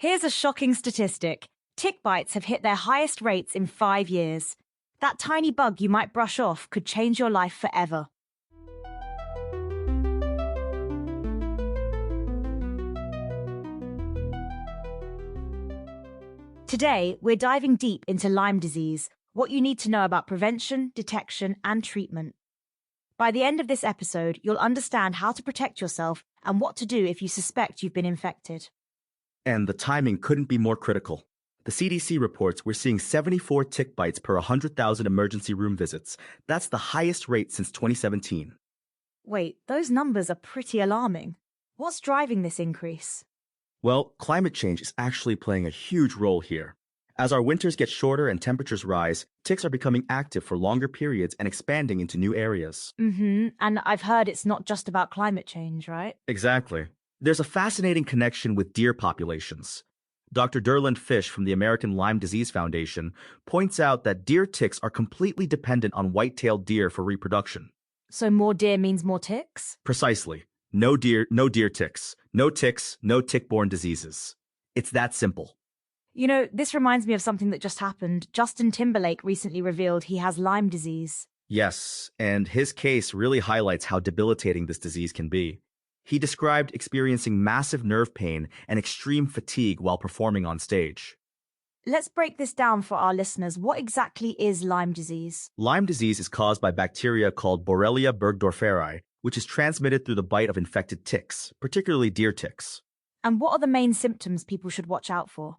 Here's a shocking statistic. Tick bites have hit their highest rates in 5 years. That tiny bug you might brush off could change your life forever. Today, we're diving deep into Lyme disease, what you need to know about prevention, detection, and treatment. By the end of this episode, you'll understand how to protect yourself and what to do if you suspect you've been infected. And the timing couldn't be more critical. The CDC reports we're seeing 74 tick bites per 100,000 emergency room visits. That's the highest rate since 2017. Wait, those numbers are pretty alarming. What's driving this increase? Well, climate change is actually playing a huge role here. As our winters get shorter and temperatures rise, ticks are becoming active for longer periods and expanding into new areas. And I've heard it's not just about climate change, right? Exactly. There's a fascinating connection with deer populations. Dr. Derland Fish from the American Lyme Disease Foundation points out that deer ticks are completely dependent on white-tailed deer for reproduction. So more deer means more ticks? Precisely. No deer ticks. No ticks, no tick-borne diseases. It's that simple. You know, this reminds me of something that just happened. Justin Timberlake recently revealed he has Lyme disease. Yes, and his case really highlights how debilitating this disease can be. He described experiencing massive nerve pain and extreme fatigue while performing on stage. Let's break this down for our listeners. What exactly is Lyme disease? Lyme disease is caused by bacteria called Borrelia burgdorferi, which is transmitted through the bite of infected ticks, particularly deer ticks. And what are the main symptoms people should watch out for?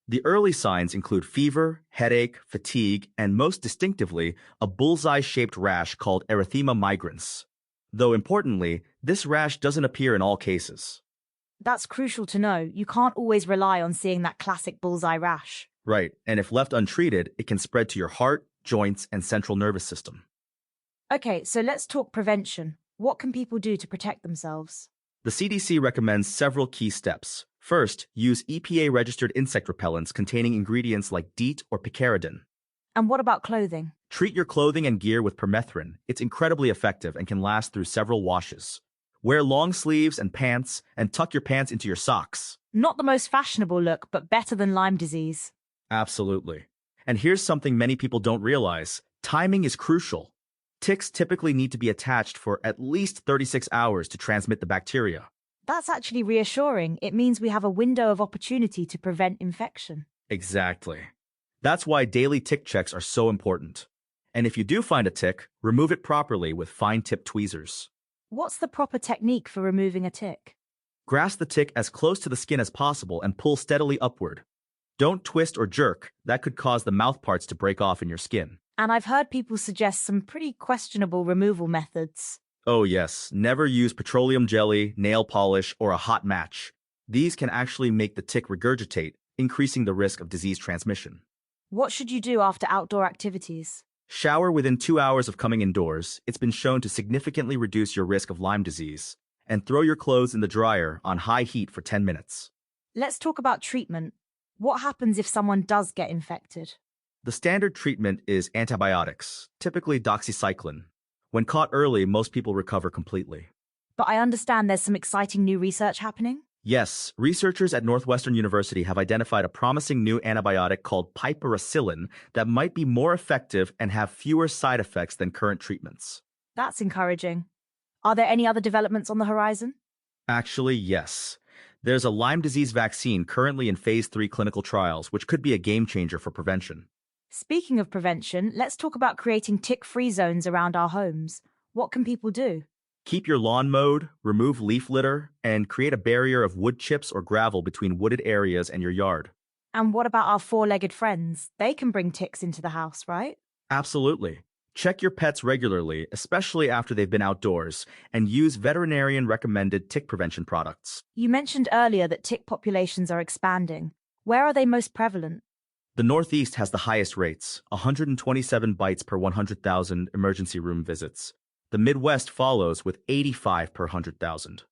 The early signs include fever, headache, fatigue, and most distinctively, a bullseye-shaped rash called erythema migrans. Though importantly, this rash doesn't appear in all cases. That's crucial to know. You can't always rely on seeing that classic bullseye rash. Right, and if left untreated, it can spread to your heart, joints, and central nervous system. Okay, so let's talk prevention. What can people do to protect themselves? The CDC recommends several key steps. First, use EPA-registered insect repellents containing ingredients like DEET or picaridin. And what about clothing? Treat your clothing and gear with permethrin. It's incredibly effective and can last through several washes. Wear long sleeves and pants, and tuck your pants into your socks. Not the most fashionable look, but better than Lyme disease. Absolutely. And here's something many people don't realize. Timing is crucial. Ticks typically need to be attached for at least 36 hours to transmit the bacteria. That's actually reassuring. It means we have a window of opportunity to prevent infection. Exactly. That's why daily tick checks are so important. And if you do find a tick, remove it properly with fine-tipped tweezers. What's the proper technique for removing a tick? Grasp the tick as close to the skin as possible and pull steadily upward. Don't twist or jerk. That could cause the mouth parts to break off in your skin. And I've heard people suggest some pretty questionable removal methods. Oh yes, never use petroleum jelly, nail polish, or a hot match. These can actually make the tick regurgitate, increasing the risk of disease transmission. What should you do after outdoor activities? Shower within 2 hours of coming indoors. It's been shown to significantly reduce your risk of Lyme disease. And throw your clothes in the dryer on high heat for 10 minutes. Let's talk about treatment. What happens if someone does get infected? The standard treatment is antibiotics, typically doxycycline. When caught early, most people recover completely. But I understand there's some exciting new research happening? Yes, researchers at Northwestern University have identified a promising new antibiotic called piperacillin that might be more effective and have fewer side effects than current treatments. That's encouraging. Are there any other developments on the horizon? Actually, yes. There's a Lyme disease vaccine currently in phase 3 clinical trials, which could be a game changer for prevention. Speaking of prevention, let's talk about creating tick-free zones around our homes. What can people do? Keep your lawn mowed, remove leaf litter, and create a barrier of wood chips or gravel between wooded areas and your yard. And what about our four-legged friends? They can bring ticks into the house, right? Absolutely. Check your pets regularly, especially after they've been outdoors, and use veterinarian-recommended tick prevention products. You mentioned earlier that tick populations are expanding. Where are they most prevalent? The Northeast has the highest rates, 127 bites per 100,000 emergency room visits. The Midwest follows with 85 per 100,000.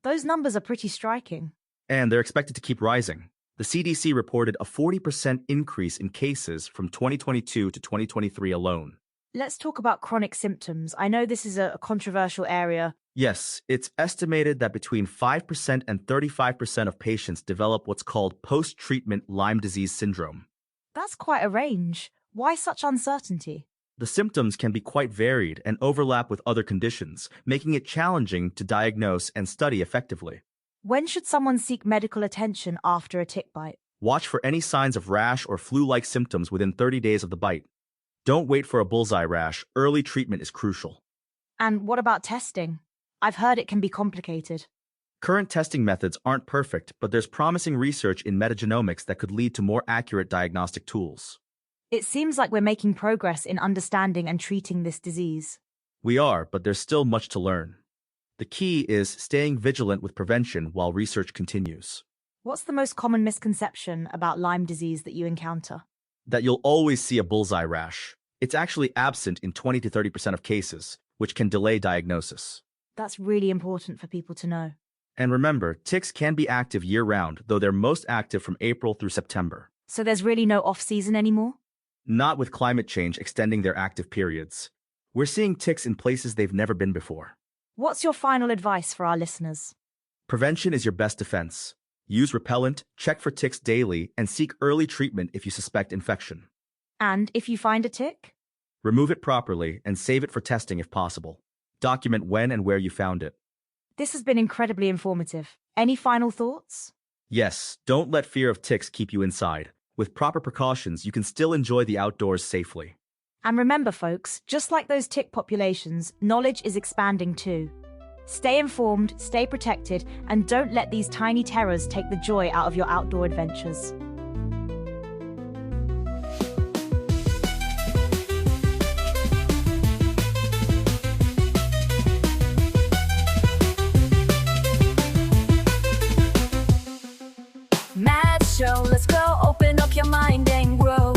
Those numbers are pretty striking. And they're expected to keep rising. The CDC reported a 40% increase in cases from 2022 to 2023 alone. Let's talk about chronic symptoms. I know this is a controversial area. Yes, it's estimated that between 5% and 35% of patients develop what's called post-treatment Lyme disease syndrome. That's quite a range. Why such uncertainty? The symptoms can be quite varied and overlap with other conditions, making it challenging to diagnose and study effectively. When should someone seek medical attention after a tick bite? Watch for any signs of rash or flu-like symptoms within 30 days of the bite. Don't wait for a bullseye rash. Early treatment is crucial. And what about testing? I've heard it can be complicated. Current testing methods aren't perfect, but there's promising research in metagenomics that could lead to more accurate diagnostic tools. It seems like we're making progress in understanding and treating this disease. We are, but there's still much to learn. The key is staying vigilant with prevention while research continues. What's the most common misconception about Lyme disease that you encounter? That you'll always see a bullseye rash. It's actually absent in 20 to 30% of cases, which can delay diagnosis. That's really important for people to know. And remember, ticks can be active year-round, though they're most active from April through September. So there's really no off-season anymore? Not with climate change extending their active periods. We're seeing ticks in places they've never been before. What's your final advice for our listeners? Prevention is your best defense. Use repellent, check for ticks daily, and seek early treatment if you suspect infection. And if you find a tick? Remove it properly and save it for testing if possible. Document when and where you found it. This has been incredibly informative. Any final thoughts? Yes, don't let fear of ticks keep you inside. With proper precautions, you can still enjoy the outdoors safely. And remember, folks, just like those tick populations, knowledge is expanding too. Stay informed, stay protected, and don't let these tiny terrors take the joy out of your outdoor adventures. Show, let's go, open up your mind and grow.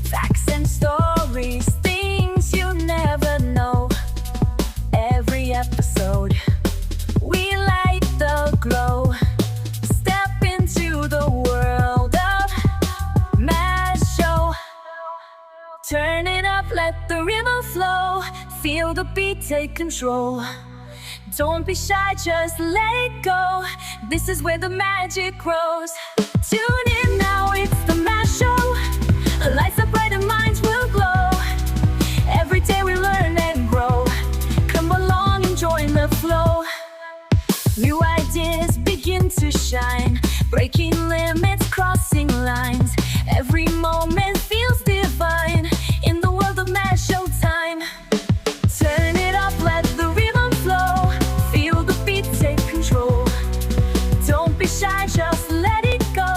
Facts and stories, things you never know. Every episode, we light the glow. Step into the world of Mass Show. Turn it up, let the rhythm flow. Feel the beat, take control. Don't be shy, just let it go. This is where the magic grows. Tune in now, it's the Mass Show. Lights up bright and minds will glow. Every day we learn and grow. Come along and join the flow. New ideas begin to shine. Breaking limits, crossing lines. Every moment feels divine. In the world of Mass Show time. Turn it up, let the rhythm flow. Feel the beat, take control. Don't be shy, just let it go.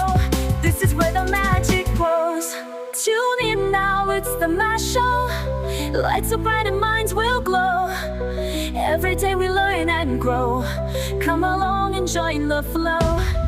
This is where the magic grows. Tune in now, it's the Mass Show. Lights up bright and minds will glow. Every day we learn and grow. Come along and join the flow.